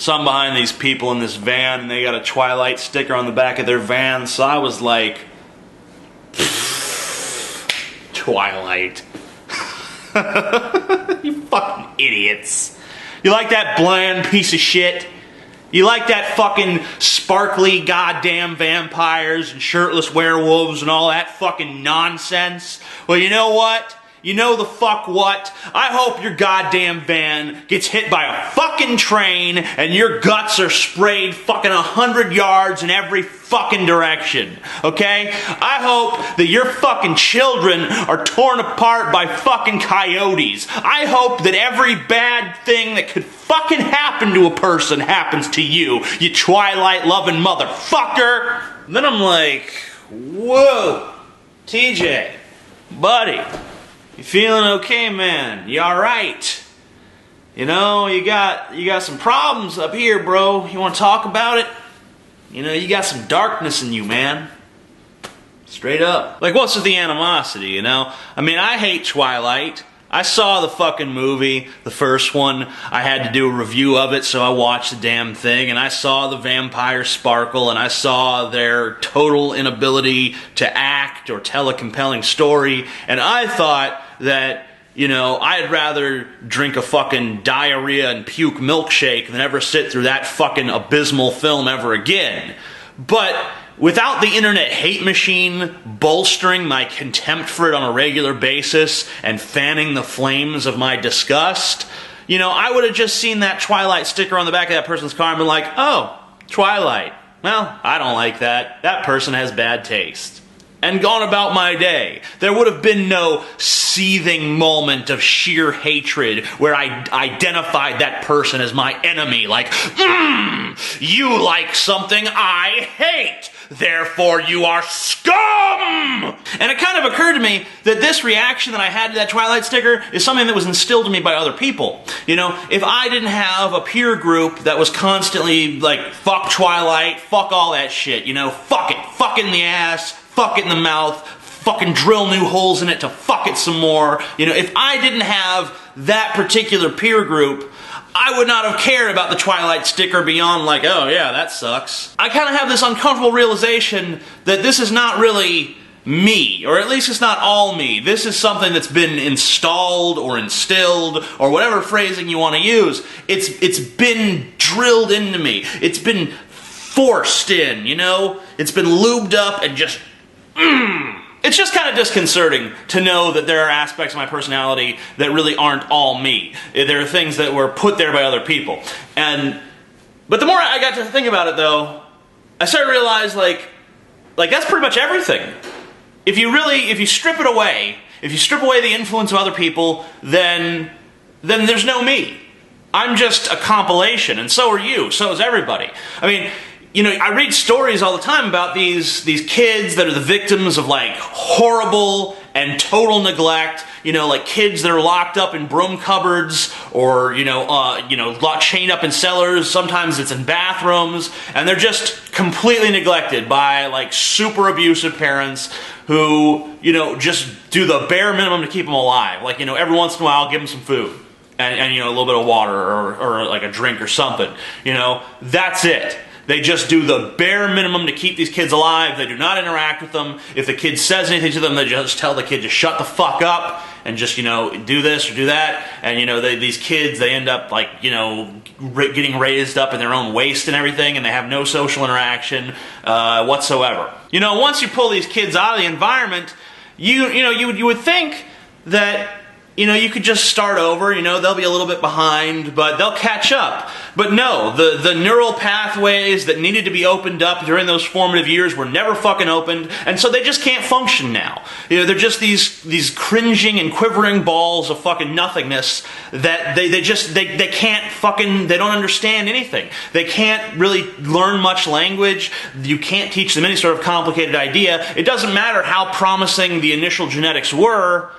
So I'm behind these people in this van, and they got a Twilight sticker on the back of their van, so I was like, Twilight. You fucking idiots. You like that bland piece of shit? You like that fucking sparkly goddamn vampires and shirtless werewolves and all that fucking nonsense? Well, you know what? You know the fuck what? I hope your goddamn van gets hit by a fucking train and your guts are sprayed fucking 100 yards in every fucking direction. Okay? I hope that your fucking children are torn apart by fucking coyotes. I hope that every bad thing that could fucking happen to a person happens to you, you Twilight-loving motherfucker. And then I'm like, whoa, TJ, buddy. You feeling okay, man? You alright? You know, you got some problems up here, bro. You want to talk about it? You know, you got some darkness in you, man. Straight up. Like, what's with the animosity, you know? I mean, I hate Twilight. I saw the fucking movie, the first one. I had to do a review of it, so I watched the damn thing, and I saw the vampire sparkle, and I saw their total inability to act or tell a compelling story, and I thought that, you know, I'd rather drink a fucking diarrhea and puke milkshake than ever sit through that fucking abysmal film ever again. But without the internet hate machine bolstering my contempt for it on a regular basis and fanning the flames of my disgust, you know, I would have just seen that Twilight sticker on the back of that person's car and been like, oh, Twilight. Well, I don't like that. That person has bad taste. And gone about my day. There would have been no seething moment of sheer hatred where I identified that person as my enemy, like, you like something I hate, therefore you are scum! And it kind of occurred to me that this reaction that I had to that Twilight sticker is something that was instilled in me by other people. You know, if I didn't have a peer group that was constantly like, fuck Twilight, fuck all that shit, you know, fuck it in the ass, fuck it in the mouth, fucking drill new holes in it to fuck it some more. You know, if I didn't have that particular peer group, I would not have cared about the Twilight sticker beyond like, oh yeah, that sucks. I kind of have this uncomfortable realization that this is not really me, or at least it's not all me. This is something that's been installed or instilled, or whatever phrasing you want to use. It's been drilled into me. It's been forced in, you know? It's been lubed up and just It's just kind of disconcerting to know that there are aspects of my personality that really aren't all me. There are things that were put there by other people. But the more I got to think about it, though, I started to realize, like that's pretty much everything. If you strip it away, if you strip away the influence of other people, then there's no me. I'm just a compilation, and so are you, so is everybody. I mean, you know, I read stories all the time about these kids that are the victims of like horrible and total neglect. You know, like kids that are locked up in broom cupboards, or chained up in cellars. Sometimes it's in bathrooms, and they're just completely neglected by like super abusive parents who, you know, just do the bare minimum to keep them alive. Like, you know, every once in a while, give them some food and you know, a little bit of water or like a drink or something. You know, that's it. They just do the bare minimum to keep these kids alive. They do not interact with them. If the kid says anything to them, they just tell the kid to shut the fuck up and just, you know, do this or do that. And, you know, these kids, they end up, like, you know, getting raised up in their own waste and everything, and they have no social interaction whatsoever. You know, once you pull these kids out of the environment, you would think that, you know, you could just start over. You know, they'll be a little bit behind, but they'll catch up. But no, the neural pathways that needed to be opened up during those formative years were never fucking opened, and so they just can't function now. You know, they're just these cringing and quivering balls of fucking nothingness that they can't fucking, they don't understand anything. They can't really learn much language. You can't teach them any sort of complicated idea. It doesn't matter how promising the initial genetics were.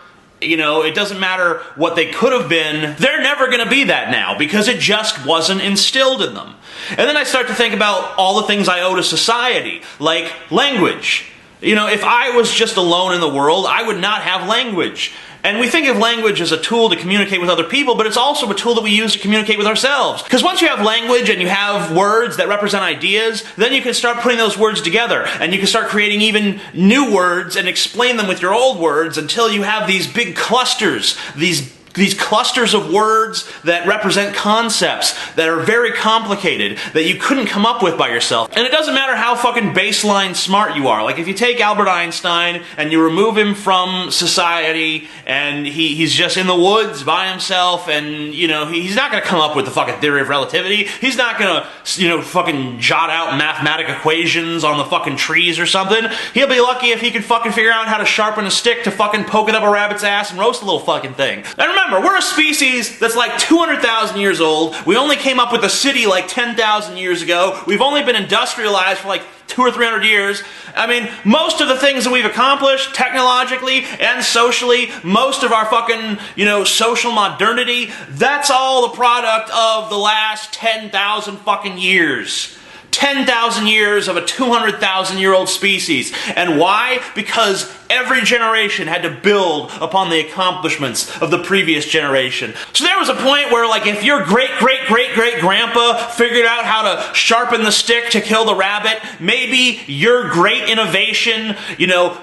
You know, it doesn't matter what they could have been. They're never going to be that now because it just wasn't instilled in them. And then I start to think about all the things I owe to society, like language. You know, if I was just alone in the world, I would not have language. And we think of language as a tool to communicate with other people, but it's also a tool that we use to communicate with ourselves. Because once you have language and you have words that represent ideas, then you can start putting those words together. And you can start creating even new words and explain them with your old words until you have these big clusters, these clusters of words that represent concepts that are very complicated, that you couldn't come up with by yourself. And it doesn't matter how fucking baseline smart you are. Like, if you take Albert Einstein and you remove him from society and he's just in the woods by himself, and, you know, he's not going to come up with the fucking theory of relativity. He's not going to, you know, fucking jot out mathematical equations on the fucking trees or something. He'll be lucky if he can fucking figure out how to sharpen a stick to fucking poke it up a rabbit's ass and roast a little fucking thing. And remember, we're a species that's like 200,000 years old. We only came up with a city like 10,000 years ago. We've only been industrialized for like 200 or 300 years. I mean, most of the things that we've accomplished technologically and socially, most of our fucking, you know, social modernity, that's all the product of the last 10,000 fucking years. 10,000 years of a 200,000-year-old species. And why? Because every generation had to build upon the accomplishments of the previous generation. So there was a point where, like, if your great-great-great-great-grandpa figured out how to sharpen the stick to kill the rabbit, maybe your great innovation, you know,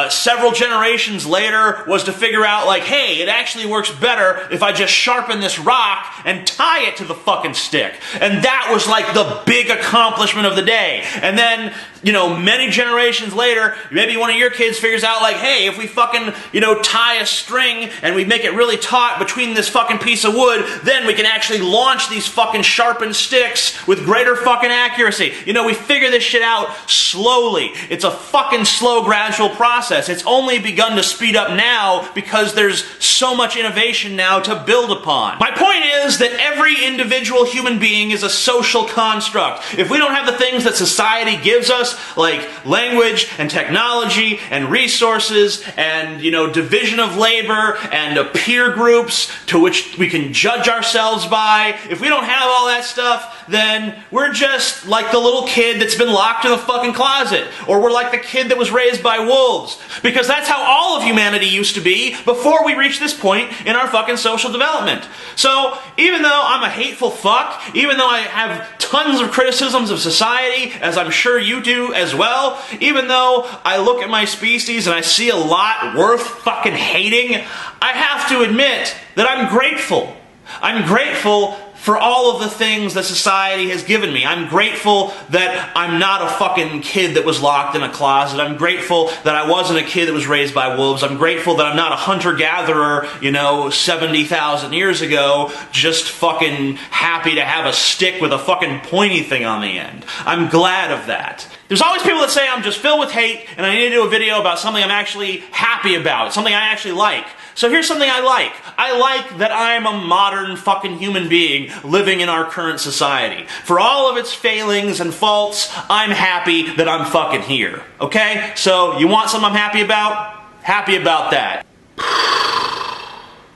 several generations later was to figure out, like, hey, it actually works better if I just sharpen this rock and tie it to the fucking stick. And that was like the big accomplishment of the day. And then, you know, many generations later, maybe one of your kids figures out, like, hey, if we fucking, you know, tie a string and we make it really taut between this fucking piece of wood, then we can actually launch these fucking sharpened sticks with greater fucking accuracy. You know, we figure this shit out slowly. It's a fucking slow, gradual process. It's only begun to speed up now because there's so much innovation now to build upon. My point is that every individual human being is a social construct. If we don't have the things that society gives us, like language and technology and resources and, you know, division of labor and peer groups to which we can judge ourselves by, if we don't have all that stuff, then we're just like the little kid that's been locked in the fucking closet. Or we're like the kid that was raised by wolves. Because that's how all of humanity used to be before we reached this point in our fucking social development. So, even though I'm a hateful fuck, even though I have tons of criticisms of society, as I'm sure you do as well, even though I look at my species and I see a lot worth fucking hating, I have to admit that I'm grateful. I'm grateful for all of the things that society has given me. I'm grateful that I'm not a fucking kid that was locked in a closet. I'm grateful that I wasn't a kid that was raised by wolves. I'm grateful that I'm not a hunter-gatherer, you know, 70,000 years ago, just fucking happy to have a stick with a fucking pointy thing on the end. I'm glad of that. There's always people that say I'm just filled with hate and I need to do a video about something I'm actually happy about, something I actually like. So here's something I like. I like that I'm a modern fucking human being living in our current society. For all of its failings and faults, I'm happy that I'm fucking here. Okay? So, you want something I'm happy about? Happy about that.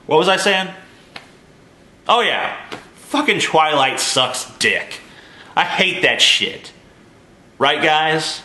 What was I saying? Oh yeah. Fucking Twilight sucks dick. I hate that shit. Right, guys?